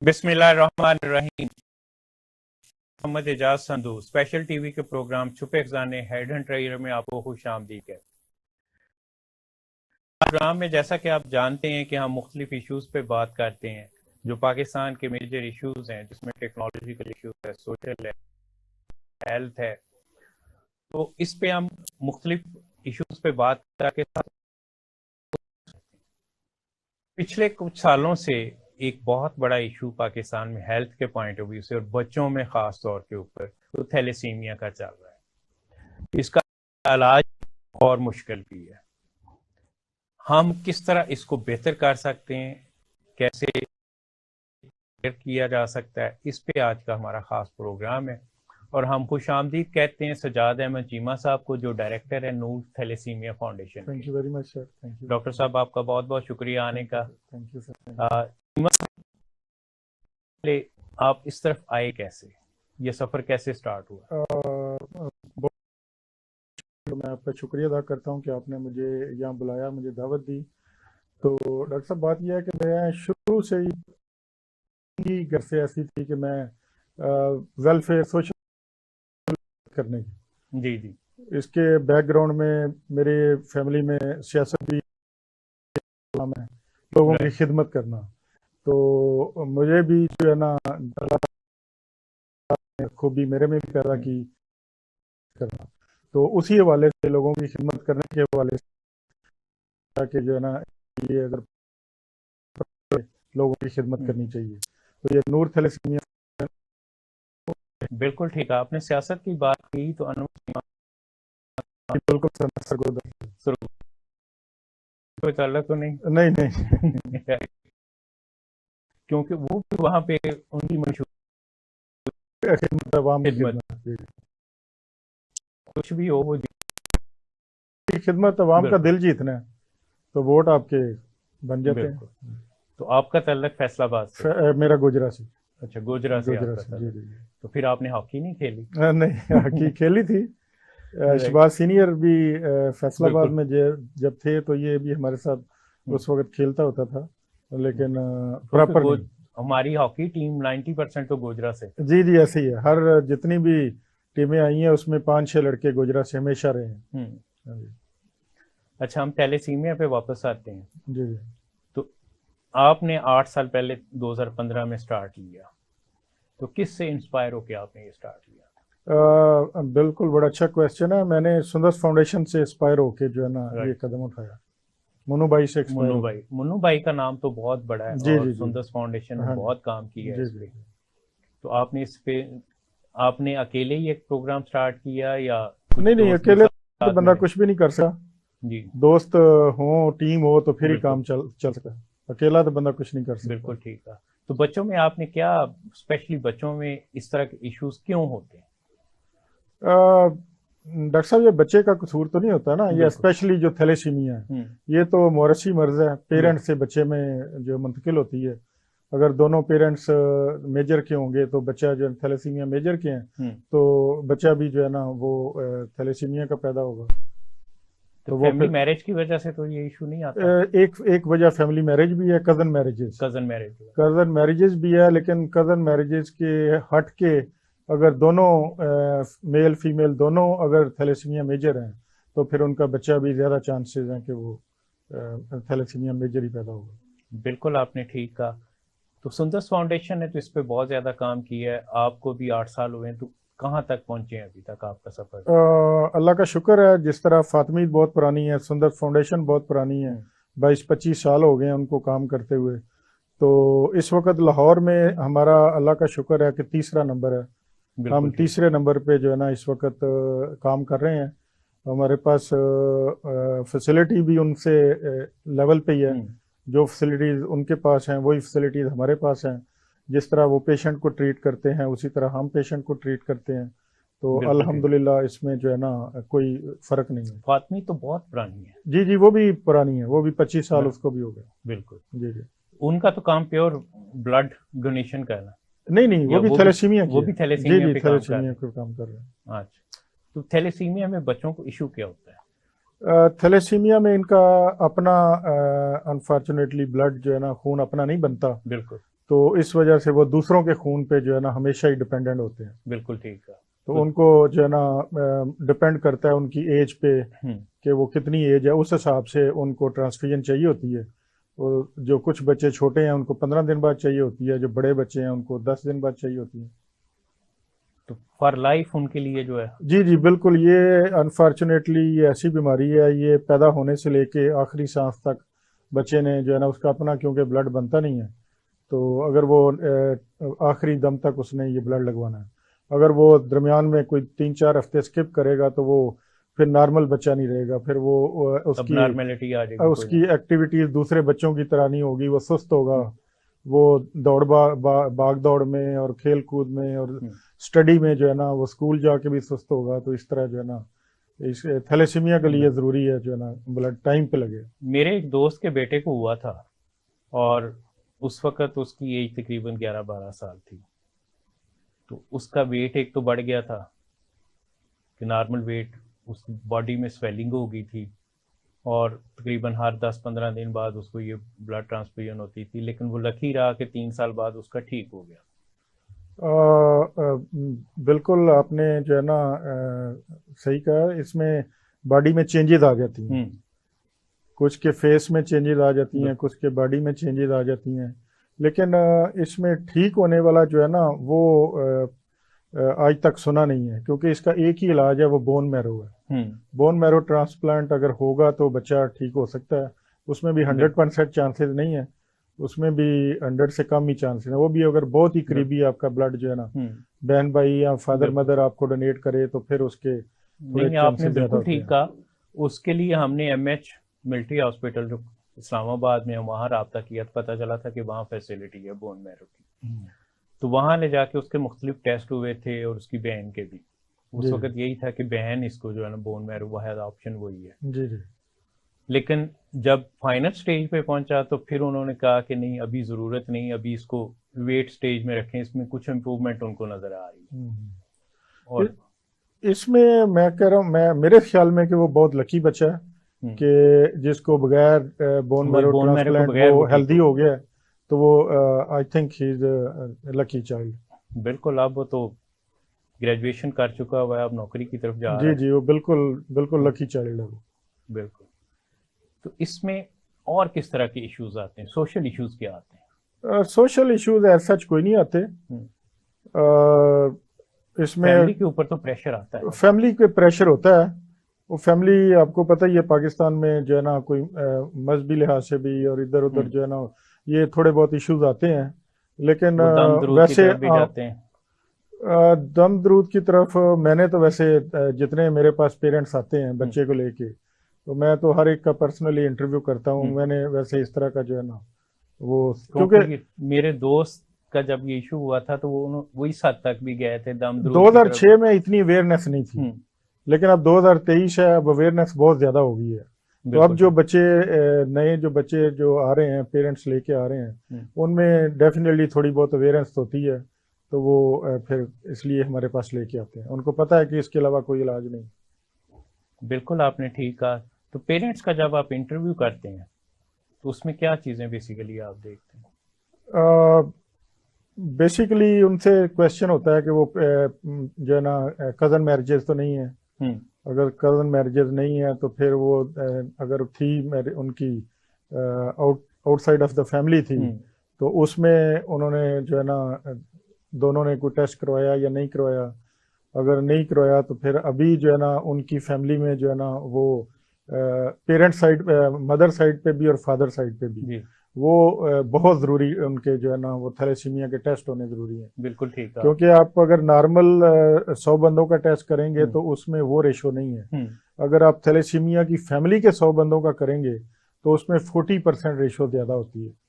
बिस्मिल्लाहिर्रहमानिर्रहीम। Mohammad Ejaz Sandhu special TV के programme छुपे खजाने हेड एंड ट्रेलर में आपको खुशामदीद है। प्रोग्राम में जैसा कि आप जानते हैं कि हम मुख्तलिफ इशूज़ पे बात करते हैं जो पाकिस्तान के मेजर इशूज़ हैं, जिसमें टेक्नोलॉजिकल इशूज़ है, सोशल है, हेल्थ है। तो इस पे हम मुख्तलिफ इशूज़ पे बात करके पिछले कुछ सालों से एक बहुत बड़ा इशू पाकिस्तान में हेल्थ के पॉइंट ऑफ व्यू से और बच्चों में खास तौर के ऊपर तो थैलेसीमिया का चल रहा है। इसका इलाज और मुश्किल भी है। हम किस तरह इसको बेहतर कर सकते हैं, कैसे किया जा सकता है, इस पे आज का हमारा खास प्रोग्राम है। और हम खुशामदीद कहते हैं सजाद अहमद चीमा साहब को, जो डायरेक्टर है Noor thalassemia foundation. Thank you very much sir. Thank you doctor साहब, आपका बहुत बहुत शुक्रिया आने का। Thank you sir. आप इस तरफ आए कैसे, ये सफर कैसे स्टार्ट हुआ? मैं आपका शुक्रिया अदा करता हूं कि आपने मुझे यहाँ बुलाया, मुझे दावत दी। तो डॉक्टर साहब, बात यह है कि मैं शुरू से ही घर से ऐसी थी कि मैं वेलफेयर सोशल करने की, जी। इसके बैकग्राउंड में मेरे फैमिली में सियासत भी काम है, लोगों की खिदमत करना। तो मुझे भी जो है ना खूबी मेरे में भी पैदा की करना, तो उसी हवाले से लोगों की खिदमत करने के हवाले से कि जो है ना ये अगर लोगों की खिदमत करनी चाहिए, तो ये नूर थैलेसीमिया। बिल्कुल ठीक है, आपने सियासत की बात की तो बिल्कुल सर, कोई ताल्लुक तो नहीं? नहीं क्योंकि वो भी वहाँ पे उनकी मशहूर खिदमत, कुछ भी हो वो खिदमत अवाम का दिल जीतना है, तो वोट आपके बन जाते हैं। तो आपका ताल्लुक फैसलाबाद से? मेरा गुजरा से। अच्छा, गुजरा से आपका। जी। तो फिर आपने हॉकी नहीं खेली? नहीं, हॉकी खेली थी। शहबाज सीनियर भी फैसलाबाद में जब थे तो ये भी हमारे साथ उस वक्त खेलता होता था, लेकिन प्रॉपर नहीं। हमारी हॉकी टीम 90% तो गोजरा से। जी ऐसे ही है, हर जितनी भी टीमें आई हैं उसमें 5-6 लड़के गुजरा से हमेशा रहे हैं। अच्छा, हम थैलेसीमिया पे वापस आते हैं। जी। तो आपने 8 साल पहले 2015 में स्टार्ट लिया, तो किस से इंस्पायर होकर आपने ये स्टार्ट लिया? बिल्कुल, बड़ा अच्छा क्वेश्चन है। मैंने सुंदर फाउंडेशन से इंस्पायर होके जो है ना ये कदम उठाया। मुन्नू भाई से। मुन्नू भाई का नाम तो बहुत बड़ा है और सुंदर फाउंडेशन ने बहुत काम किया है इस पे। तो आपने इस पे आपने अकेले ही एक प्रोग्राम स्टार्ट किया या? नहीं, अकेले तो बंदा कुछ भी नहीं कर सकता जी। दोस्त हो, टीम हो तो फिर ही काम चल सकता है, अकेला तो बंदा कुछ नहीं कर सकता। बिल्कुल ठीक है। तो बच्चों में आपने क्या, स्पेशली बच्चों में इस तरह के इश्यूज क्यों होते हैं? डॉक्टर साहब, ये बच्चे का कसूर तो नहीं होता ना, ये स्पेशली जो थैलेसीमिया है ये तो मौरसी मर्ज है, पेरेंट्स से बच्चे में जो मुंतकिल होती है। अगर दोनों पेरेंट्स मेजर के होंगे तो बच्चा जो थैलेसीमिया मेजर के हैं तो बच्चा भी जो है ना वो थैलेसीमिया का पैदा होगा। तो फैमिली मैरिज की वजह से तो ये इशू नहीं आता? एक वजह फैमिली मैरिज भी है, कजन मैरिजेस भी है, लेकिन कजन मैरिजेस के हट के अगर दोनों मेल फीमेल दोनों अगर थैलेसीमिया मेजर हैं तो फिर उनका बच्चा भी ज़्यादा चांसेस हैं कि वो थैलेसीमिया मेजर ही पैदा होगा। बिल्कुल, आपने ठीक कहा। तो सुंदर्स फाउंडेशन ने तो इस पे बहुत ज़्यादा काम किया है, आपको भी 8 साल हुए हैं, तो कहाँ तक पहुँचे हैं अभी तक आपका सफ़र? अल्लाह का शुक्र है, जिस तरह फातमीद बहुत पुरानी है, सुंदर फाउंडेशन बहुत पुरानी है, 22-25 साल हो गए हैं उनको काम करते हुए। तो इस वक्त लाहौर में हमारा अल्लाह का शुक्र है कि 3रा नंबर है। हम 3रे नंबर पे जो है ना इस वक्त काम कर रहे हैं। हमारे पास फैसिलिटी भी उनसे लेवल पे ही है, जो फैसिलिटीज़ उनके पास हैं वही फैसिलिटीज़ हमारे पास हैं। जिस तरह वो पेशेंट को ट्रीट करते हैं उसी तरह हम पेशेंट को ट्रीट करते हैं। तो अल्हम्दुलिल्लाह इसमें जो है ना कोई फ़र्क नहीं है। फातमी तो बहुत पुरानी है। जी, वो भी पुरानी है, वो भी 25 साल उसको भी हो गए। बिल्कुल जी। उनका तो काम प्योर ब्लड डोनेशन करना? नहीं, वो भी थैलेसीमिया वो भी थैलेसीमिया पे थैलेसीमिया पे काम कर रहे हैं। अच्छा, तो थैलेसीमिया में बच्चों को इशू क्या होता है? थैलेसीमिया में इनका अपना अनफॉर्चुनेटली ब्लड जो है ना खून अपना नहीं बनता। बिल्कुल। तो इस वजह से वो दूसरों के खून पे जो है ना हमेशा ही डिपेंडेंट होते हैं। बिल्कुल ठीक है। तो उनको जो है ना डिपेंड करता है उनकी एज पे कि वो कितनी एज है, उस हिसाब से उनको ट्रांसफ्यूजन चाहिए होती है। और जो कुछ बच्चे छोटे हैं उनको 15 दिन बाद चाहिए होती है, जो बड़े बच्चे हैं उनको 10 दिन बाद चाहिए होती है। तो फॉर लाइफ उनके लिए जो है। जी जी बिल्कुल, ये अनफॉर्चुनेटली ये ऐसी बीमारी है, ये पैदा होने से लेके आखिरी सांस तक बच्चे ने जो है ना उसका अपना, क्योंकि ब्लड बनता नहीं है, तो अगर वो आखिरी दम तक उसने ये ब्लड लगवाना है। अगर वो दरमियान में कोई 3-4 हफ्ते स्किप करेगा तो वो फिर नॉर्मल बच्चा नहीं रहेगा, फिर वो अब नॉर्मेलिटी आ जाएगी, उसकी एक्टिविटीज दूसरे बच्चों की तरह नहीं होगी, वो सुस्त होगा। वो दौड़ भाग दौड़ में और खेल कूद में और स्टडी में जो है ना वो स्कूल जाके भी सुस्त होगा। तो इस तरह जो है ना इस थैलेसीमिया के लिए ज़रूरी है जो है ना ब्लड टाइम पे लगे। मेरे एक दोस्त के बेटे को हुआ था और उस वक्त उसकी एज तकरीबन 11-12 साल थी। तो उसका वेट एक तो बढ़ गया था कि नॉर्मल वेट, उसकी बॉडी में स्वेलिंग हो गई थी और तकरीबन हर 10-15 दिन बाद उसको ये ब्लड ट्रांसफ्यूजन होती थी, लेकिन वो लकी रहा कि 3 साल बाद उसका ठीक हो गया। बिल्कुल आपने जो है ना सही कहा, इसमें बॉडी में चेंजेस आ जाती हैं, कुछ के फेस में चेंजेस आ जाती हैं, कुछ के बॉडी में चेंजेस आ जाती हैं, लेकिन इसमें ठीक होने वाला जो है ना वो आज तक सुना नहीं है, क्योंकि इसका एक ही इलाज है, वो बोन मैरो है। बोन मैरो ट्रांसप्लांट अगर होगा तो बच्चा ठीक हो सकता है, उसमें भी 100% चांसेस नहीं है, उसमें भी 100 से कम ही चांसेस है। वो भी अगर बहुत ही करीबी आपका ब्लड जो है ना बहन भाई या फादर मदर आपको डोनेट करे तो फिर उसके थोड़े आपने बिल्कुल ठीक कहा। उसके लिए हमने MH मिलिट्री हॉस्पिटल जो इस्लामाबाद में है वहाँ रब्ता किया, तो पता चला था कि वहाँ फैसिलिटी है बोन मैरो की। तो वहाँ ले जाके उसके मुख्तलिफ टेस्ट हुए थे और उसकी बहन के भी। उस वक्त यही था कि बहन इसको जो है ना बोन मैरो वाहिद ऑप्शन वही है। जी जी। लेकिन जब फाइनल स्टेज पे पहुंचा तो फिर उन्होंने कहा कि नहीं, अभी ज़रूरत नहीं, अभी इसको वेट स्टेज में रखें, इसमें कुछ इम्प्रूवमेंट उनको नज़र आ रही है। और इसमें मैं कह रहा हूँ, मैं मेरे ख्याल में कि वो बहुत लकी बच्चा है कि जिसको बगैर बोन मैरो ट्रांसप्लांट वो हेल्दी हो गया है, तो वो I think he is lucky child. बिल्कुल, अब वो तो ग्रेजुएशन कर चुका हुआ है, अब नौकरी की तरफ जा रहा है। जी जी, वो बिल्कुल बिल्कुल लकी चाइल्ड है वो। बिल्कुल। तो इसमें और किस तरह के इश्यूज आते हैं, सोशल इश्यूज क्या आते हैं? सोशल इश्यूज ऐसा सच कोई नहीं आते। इसमें फैमिली के ऊपर तो प्रेशर आता है। फैमिली के प्रेशर होता है, वो फैमिली आपको पता ही है पाकिस्तान में जो है ना कोई मजहबी लिहाज से भी और इधर उधर जो है ना ये थोड़े बहुत इश्यूज आते हैं, लेकिन वैसे दम दरूद की तरफ मैंने तो वैसे जितने मेरे पास पेरेंट्स आते हैं बच्चे को लेके, तो मैं तो हर एक का पर्सनली इंटरव्यू करता हूँ। मैंने वैसे इस तरह का जो है ना वो, क्योंकि मेरे दोस्त का जब ये इशू हुआ था तो वो इस हद तक भी गए थे दम दरूद। 2006 में इतनी अवेयरनेस नहीं थी, लेकिन अब 2023 है, अब अवेयरनेस बहुत ज्यादा हो गई है। तो अब जो बच्चे नए जो बच्चे जो आ रहे हैं, पेरेंट्स लेके आ रहे हैं, उनमें डेफिनेटली थोड़ी बहुत अवेयरनेस होती है, तो वो फिर इसलिए हमारे पास लेके आते हैं। उनको पता है कि इसके अलावा कोई इलाज नहीं। बिल्कुल आपने ठीक कहा। तो पेरेंट्स का जब आप इंटरव्यू करते हैं तो उसमें क्या चीजें बेसिकली आप देखते हैं? बेसिकली उनसे क्वेश्चन होता है कि वो जो है ना कजन मैरिजेस तो नहीं है। अगर कजन मैरिजेस नहीं है तो फिर वो अगर थी उनकी आउटसाइड ऑफ द फैमिली थी, तो उसमें उन्होंने जो है ना दोनों ने कोई टेस्ट करवाया या नहीं करवाया। अगर नहीं करवाया तो फिर अभी जो है ना उनकी फैमिली में जो है ना वो पेरेंट साइड, मदर साइड पे भी और फादर साइड पे भी वो बहुत ज़रूरी उनके जो है ना वो थैलेसीमिया के टेस्ट होने ज़रूरी है। बिल्कुल ठीक है। क्योंकि आप अगर नॉर्मल 100 बंदों का टेस्ट करेंगे तो उसमें वो रेशो नहीं है। अगर आप थैलेसीमिया की फैमिली के 100 बंदों का करेंगे तो उसमें 40% रेशो ज़्यादा होती है।